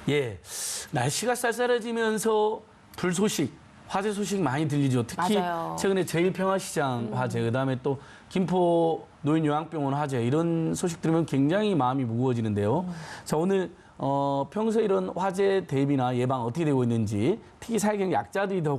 예, 날씨가 쌀쌀해지면서 불 소식, 화재 소식 많이 들리죠. 특히 맞아요. 최근에 제일평화시장 화재, 그다음에 또 김포 노인요양병원 화재 이런 소식 들으면 굉장히 마음이 무거워지는데요. 자, 오늘 평소에 이런 화재 대비나 예방 어떻게 되고 있는지, 특히 사회적 약자들이 더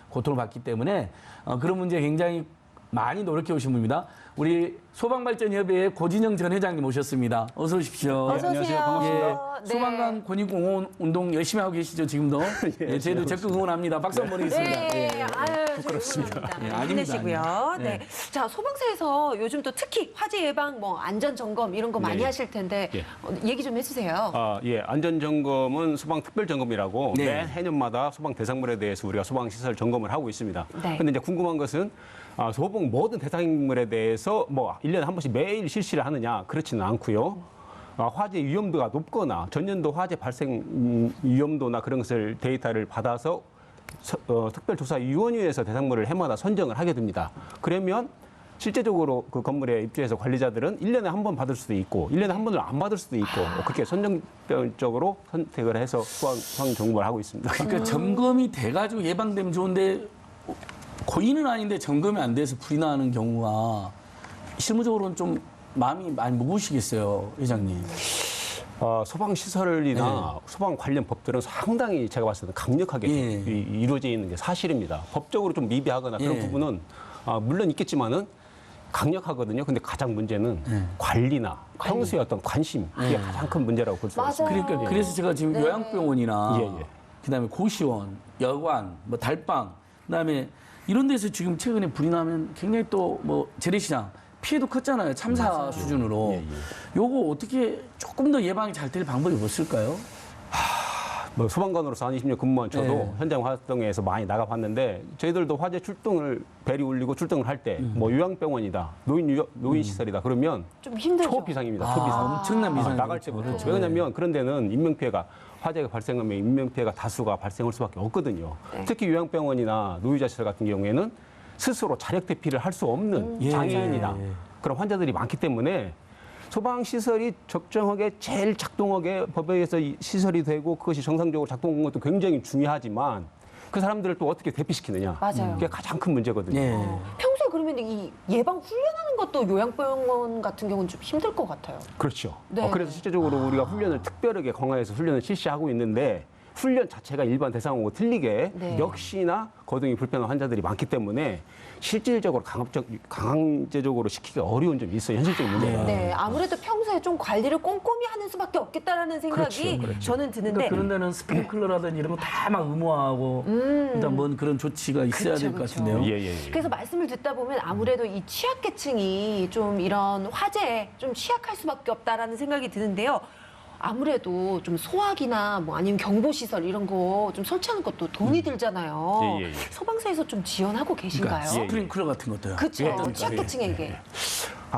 고통을 받기 때문에 그런 문제에 굉장히 많이 노력해 오신 분입니다. 우리 소방발전협의회 고진영 전 회장님 오셨습니다. 어서 오십시오. 어서 오세요. 반갑습니다. 네. 소방관 권익공헌 운동 열심히 하고 계시죠, 지금도? 예, 저희도 적극 응원합니다. 박수 한번 보내겠습니다. 네, 아유, 부끄럽습니다. 예, 네, 아닙니다, 힘내시고요. 아닙니다. 네. 네. 자, 소방서에서 요즘 또 특히 화재 예방, 뭐 안전 점검 이런 거 많이 예. 하실 텐데 예. 얘기 좀 해주세요. 예, 안전점검은 소방특별점검이라고 네. 매 해년마다 소방 대상물에 대해서 우리가 소방시설 점검을 하고 있습니다. 네. 근데 이제 궁금한 것은 소방 모든 대상물에 대해서 뭐 1년에 한 번씩 매일 실시를 하느냐, 그렇지는 않고요. 화재 위험도가 높거나 전년도 화재 발생 위험도나 그런 것을 데이터를 받아서 특별조사위원회에서 대상물을 해마다 선정을 하게 됩니다. 그러면 실제적으로 그 건물에 입주해서 관리자들은 1년에 한 번 받을 수도 있고 1년에 한 번을 안 받을 수도 있고 그렇게 선정적으로 선택을 해서 소방 점검을 하고 있습니다. 그러니까 점검이 돼가지고 예방되면 좋은데 고의는 아닌데 점검이 안 돼서 불이 나는 경우가 실무적으로는 좀 마음이 많이 무거우시겠어요, 회장님. 소방시설이나 소방 관련 법들은 상당히 제가 봤을 때는 강력하게 예. 이루어져 있는 게 사실입니다. 법적으로 좀 미비하거나 그런 예. 부분은 물론 있겠지만은 강력하거든요. 근데 가장 문제는 관리나 평소에 어떤 관심, 이게 가장 큰 문제라고 볼 수 맞아요. 있습니다. 그러니까 그래서 제가 지금 네. 요양병원이나 예. 그다음에 고시원, 여관, 뭐 달방, 그다음에 이런 데서 지금 최근에 불이 나면 굉장히 또 뭐 재래시장 피해도 컸잖아요. 참사 수준으로. 요거 어떻게 조금 더 예방이 잘 될 방법이 없을까요? 뭐 소방관으로서 한 20년 근무한 저도 네. 현장 활동에서 많이 나가봤는데 저희들도 화재 출동을 벨이 울리고 출동을 할 때 뭐 요양병원이다, 노인 시설이다 그러면 좀 힘들죠. 초비상입니다. 초비상. 엄청난 비상. 나갈 때부터. 왜냐하면 그런 데는 인명피해가 화재가 발생하면 인명피해가 다수가 발생할 수밖에 없거든요. 네. 특히 요양병원이나 노유자시설 같은 경우에는 스스로 자력 대피를 할 수 없는 장애인이나 예. 그런 환자들이 많기 때문에 소방시설이 적정하게 제일 작동하게 법에 의해서 이 시설이 되고 그것이 정상적으로 작동하는 것도 굉장히 중요하지만 그 사람들을 또 어떻게 대피시키느냐. 맞아요. 그게 가장 큰 문제거든요. 예. 평소에 그러면 이 예방 훈련하는 것도 요양병원 같은 경우는 좀 힘들 것 같아요. 그렇죠. 네. 그래서 실제적으로 우리가 훈련을 특별하게 강화해서 훈련을 실시하고 있는데 훈련 자체가 일반 대상하고 틀리게 네. 역시나 거동이 불편한 환자들이 많기 때문에 실질적으로 강제적으로 시키기가 어려운 점이 있어요. 현실적인 문제가. 네, 아무래도 평소에 좀 관리를 꼼꼼히 하는 수밖에 없겠다라는 생각이 그렇죠. 저는 드는데 그러니까 그런 데는 스프링클러라든지 이런 거 다 막 의무화하고 일단 뭔 그런 조치가 있어야 될 것 그렇죠. 같은데요. 예. 그래서 말씀을 듣다 보면 아무래도 이 취약계층이 좀 이런 화재에 좀 취약할 수밖에 없다라는 생각이 드는데요. 아무래도 좀 소화기나 뭐 아니면 경보시설 이런 거 좀 설치하는 것도 돈이 들잖아요. 예. 소방서에서 좀 지원하고 계신가요? 그러니까 스프링클러 같은 것도요. 그렇죠. 예. 취약계층에게.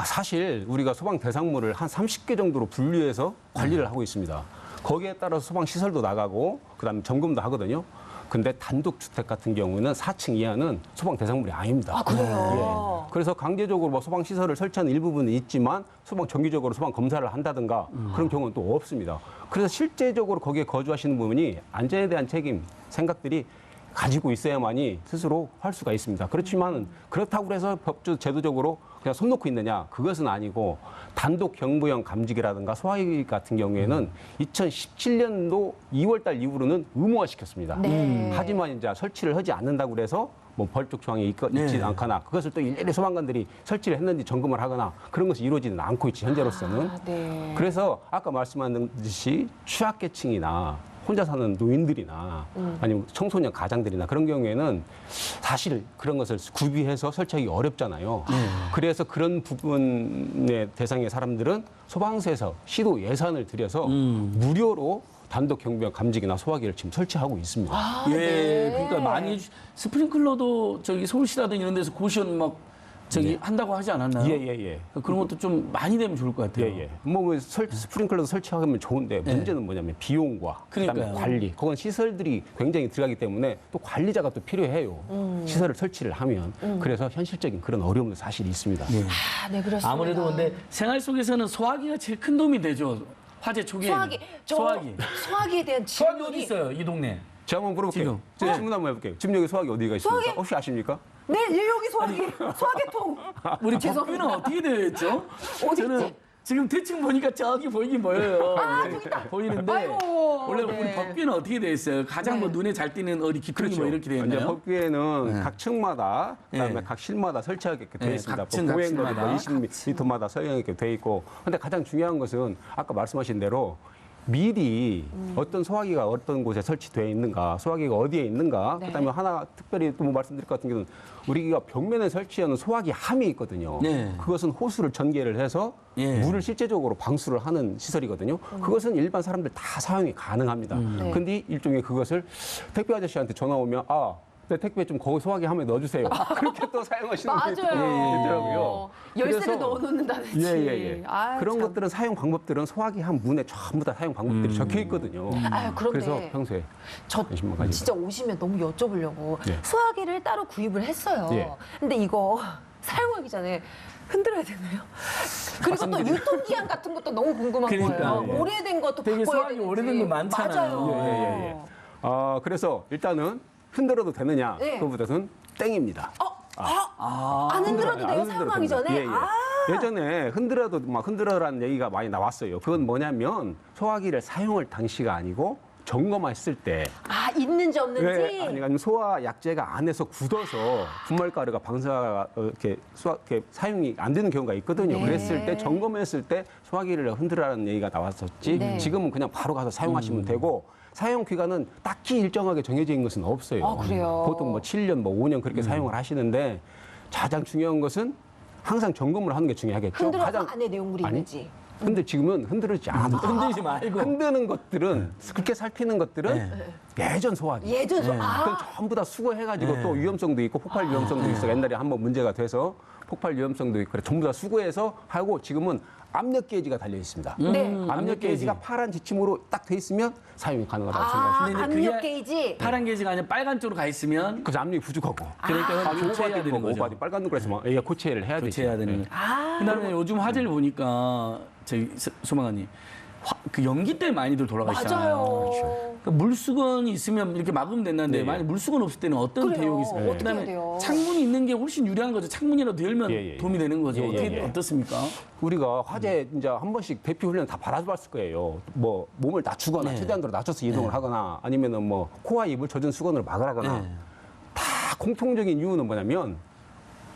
사실 우리가 소방 대상물을 한 30개 정도로 분류해서 관리를 하고 있습니다. 거기에 따라서 소방 시설도 나가고 그다음에 점검도 하거든요. 근데 단독 주택 같은 경우는 4층 이하는 소방 대상물이 아닙니다. 아, 그래요? 예. 그래서 강제적으로 뭐 소방 시설을 설치하는 일부분은 있지만 소방 정기적으로 소방 검사를 한다든가 그런 경우는 또 없습니다. 그래서 실제적으로 거기에 거주하시는 분이 안전에 대한 책임 생각들이 가지고 있어야만이 스스로 할 수가 있습니다. 그렇지만 그렇다고 해서 법적 제도적으로 그냥 손 놓고 있느냐, 그것은 아니고 단독 경보형 감지기라든가 소화기 같은 경우에는 2017년도 2월달 이후로는 의무화시켰습니다. 네. 하지만 이제 설치를 하지 않는다고 그래서 뭐 벌적 조항이 있지 네. 않거나 그것을 또 일일이 소방관들이 설치를 했는지 점검을 하거나 그런 것이 이루어지는 않고 있지 현재로서는. 네. 그래서 아까 말씀한 듯이 취약계층이나 혼자 사는 노인들이나 아니면 청소년 가장들이나 그런 경우에는 사실 그런 것을 구비해서 설치하기 어렵잖아요. 그래서 그런 부분의 대상의 사람들은 소방서에서 시도 예산을 들여서 무료로 단독 경비형 감지기나 소화기를 지금 설치하고 있습니다. 아, 예, 네. 그러니까 많이 스프링클러도 저기 서울시라든지 이런 데서 고시원 막 저기 한다고 하지 않았나요? 예. 그런 것도 좀 많이 되면 좋을 것 같아요. 예. 스프링클러도 설치하면 좋은데 문제는 뭐냐면 비용과 그다음에 그러니까요. 관리. 그건 시설들이 굉장히 들어가기 때문에 또 관리자가 또 필요해요. 시설을 설치를 하면. 그래서 현실적인 그런 어려움도 사실이 있습니다. 예. 아, 네, 그렇습니다. 아무래도 근데 생활 속에서는 소화기가 제일 큰 도움이 되죠. 화재 초기에 소화기에 대한 소화기 어디 질문이 있어요? 이 동네. 제가 한번 물어볼게요. 지금. 제가 질문 한번 해볼게요. 지금 여기 소화기 어디가 있습니까? 소화기? 혹시 아십니까? 네, 여기 소화기통. 우리 법규는 어떻게 되어 있죠? 어디 저는 있지? 지금 대충 보니까 저기 보이긴 보여요. 저기 있다. 보이는데 아이고, 원래 네. 우리 법규는 어떻게 되어 있어요? 가장 뭐 눈에 잘 띄는 어디 기둥이 뭐 이렇게 되어 이제 있나요? 법규에는 네. 각 층마다 그다음에 네. 각 실마다 설치하게 되어 네, 있습니다. 각 층, 각 보행거리 층마다. 20m마다 설정하게 되어 있고. 근데 가장 중요한 것은 아까 말씀하신 대로 미리 어떤 소화기가 어떤 곳에 설치되어 있는가, 소화기가 어디에 있는가, 네. 그다음에 하나 특별히 또 뭐 말씀드릴 것 같은 경우는 우리가 벽면에 설치하는 소화기 함이 있거든요. 네. 그것은 호수를 전개를 해서 예. 물을 실제적으로 방수를 하는 시설이거든요. 그것은 일반 사람들 다 사용이 가능합니다. 네. 근데 일종의 그것을 택배 아저씨한테 전화 오면 내 택배 좀 거기 소화기 함에 넣어주세요. 그렇게 또 사용하시는 분이 맞아요. 있더라고요. 열쇠를 그래서 넣어놓는다든지. 예. 아유, 그런 참. 것들은 사용 방법들은 소화기 함 문에 전부 다 사용 방법들이 적혀 있거든요. 아유, 그런데 그래서 평소에 저 관심만 가지고. 진짜 오시면 너무 여쭤보려고 예. 소화기를 따로 구입을 했어요. 예. 근데 이거 사용하기 전에 흔들어야 되나요? 그리고 또 유통기한 같은 것도 너무 궁금한 그러니까요. 거예요. 예. 오래된 것도 되게 바꿔야 소화기 되는지. 오래된 거 많잖아요. 맞아요. 그래서 일단은 흔들어도 되느냐 네. 그거보다는 땡입니다. 안 흔들어도 돼요? 안 사용하기 됩니다. 전에? 예, 예. 예전에 흔들어도 막 흔들어라는 얘기가 많이 나왔어요. 그건 뭐냐면 소화기를 사용할 당시가 아니고 점검했을 때 있는지 없는지? 아니면 소화 약재가 안에서 굳어서 분말가루가 방사가 이렇게 사용이 안 되는 경우가 있거든요. 네. 그랬을 때 점검했을 때 소화기를 흔들라는 얘기가 나왔었지. 네. 지금은 그냥 바로 가서 사용하시면 되고 사용 기간은 딱히 일정하게 정해져 있는 것은 없어요. 아, 그래요? 보통 뭐 7년, 뭐 5년 그렇게 사용을 하시는데 가장 중요한 것은 항상 점검을 하는 게 중요하겠죠. 흔들어서 안에 내용물이 아니, 있는지. 근데 지금은 흔들지 않아도 돼요. 흔들지 말고. 흔드는 것들은 그렇게 살피는 것들은 예전 소화기. 예전 그건 전부 다 수거해가지고 또 위험성도 있고 폭발 위험성도 있어. 옛날에 한번 문제가 돼서 폭발 위험성도 있고 그래 전부 다 수거해서 하고 지금은 압력 게이지가 달려 있습니다. 네. 압력 게이지가 파란 지침으로 딱 돼 있으면 사용이 가능하다고 생각하시면 근데 이제 압력 그게 게이지. 파란 게이지가 아니라 빨간 쪽으로 가 있으면 그래서 압력이 부족하고. 그러니까 교체해야 되는 거죠. 오바디 빨간 눈그래서 얘가 고체를 해야 되죠. 교체해야 되는 거. 그다음에 요즘 화재를 보니까 저희 소방관님 그 연기 때문에 많이들 돌아가시잖아요. 맞아요. 그러니까 물수건이 있으면 이렇게 막으면 된다는데 예, 예. 만약 물수건 없을 때는 어떤 그래요. 대응이 있어요? 어떻게 해야 돼요? 창문이 있는 게 훨씬 유리한 거죠. 창문이라도 열면 예, 예. 도움이 되는 거죠. 예, 예, 어떻게 예. 어떻습니까? 우리가 화재 이제 한 번씩 대피 훈련 다 받아봤을 거예요. 뭐 몸을 낮추거나 네. 최대한으로 낮춰서 이동을 하거나 아니면은 뭐 코와 입을 젖은 수건으로 막으라거나 네. 다 공통적인 이유는 뭐냐면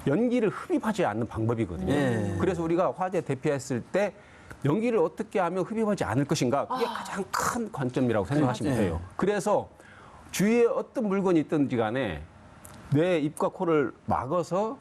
연기를 흡입하지 않는 방법이거든요. 네. 그래서 우리가 화재 대피했을 때 연기를 어떻게 하면 흡입하지 않을 것인가 그게 가장 큰 관점이라고 생각하시면 그렇죠. 돼요. 그래서 주위에 어떤 물건이 있든지 간에 내 입과 코를 막아서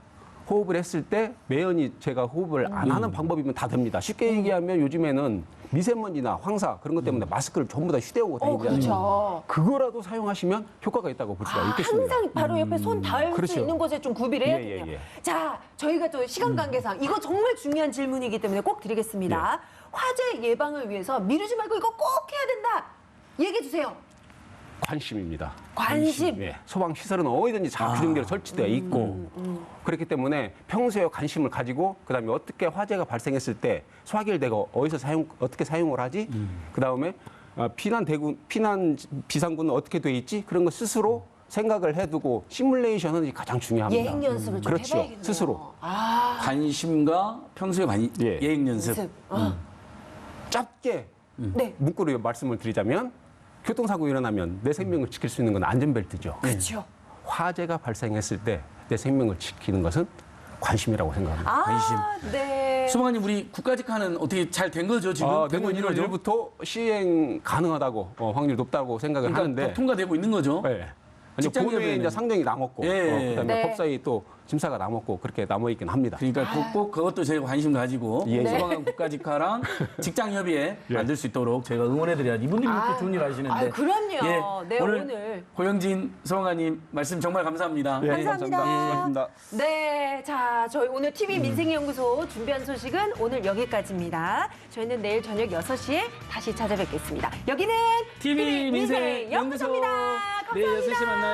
호흡을 했을 때 매연이 제가 호흡을 안 하는 방법이면 다 됩니다. 쉽게 얘기하면 요즘에는 미세먼지나 황사 그런 것 때문에 마스크를 전부 다 휴대하고 다니잖아요. 그렇죠. 그거라도 사용하시면 효과가 있다고 볼 수가 있겠습니다. 항상 바로 옆에 손 닿을 수 그렇죠. 있는 곳에 좀 구비를 해야 예, 예, 돼요. 예. 자, 저희가 또 시간 관계상 이거 정말 중요한 질문이기 때문에 꼭 드리겠습니다. 화재 예방을 위해서 미루지 말고 이거 꼭 해야 된다. 얘기해 주세요. 관심입니다. 관심. 예. 소방 시설은 어디든지 다 규정대로 설치되어 있고 그렇기 때문에 평소에 관심을 가지고 그다음에 어떻게 화재가 발생했을 때 소화기를 내가 어떻게 사용을 하지? 그다음에 피난 비상구는 어떻게 돼 있지? 그런 거 스스로 생각을 해두고 시뮬레이션은 가장 중요합니다. 예행 연습을 좀 그렇죠. 해봐야겠네요. 스스로. 관심과 평소에 예. 예행 연습. 짧게 네. 문구로 말씀을 드리자면 교통사고 일어나면 내 생명을 지킬 수 있는 건 안전벨트죠. 그렇죠. 화재가 발생했을 때 내 생명을 지키는 것은 관심이라고 생각합니다. 관심. 네. 소방관님 우리 국가직화는 어떻게 잘 된 거죠 지금? 되고 내년 있는 1월 거죠? 1일부터 시행 가능하다고 확률 높다고 생각을 그러니까 하는데 다 통과되고 있는 거죠? 네. 이제 직장협의회는. 본회의 이제 상정이 남았고 예. 그다음에 네. 법사위 또 심사가 남았고 그렇게 남아 있긴 합니다. 그러니까 꼭 그것도 저희가 관심 가지고 예, 예. 소방관 국가직화랑 직장협의회 만들 수 있도록 제가 응원해드려야지. 이분들이 이렇게 좋은 일 하시는데. 아유, 그럼요. 네, 오늘. 고영진 소방관님 말씀 정말 감사합니다. 예, 감사합니다. 수고하셨습니다. 네, 자, 저희 오늘 TV 민생연구소 준비한 소식은 오늘 여기까지입니다. 저희는 내일 저녁 6시에 다시 찾아뵙겠습니다. 여기는 TV 민생 연구소. 연구소입니다. 감사합니다. 내일 6시에 만나요.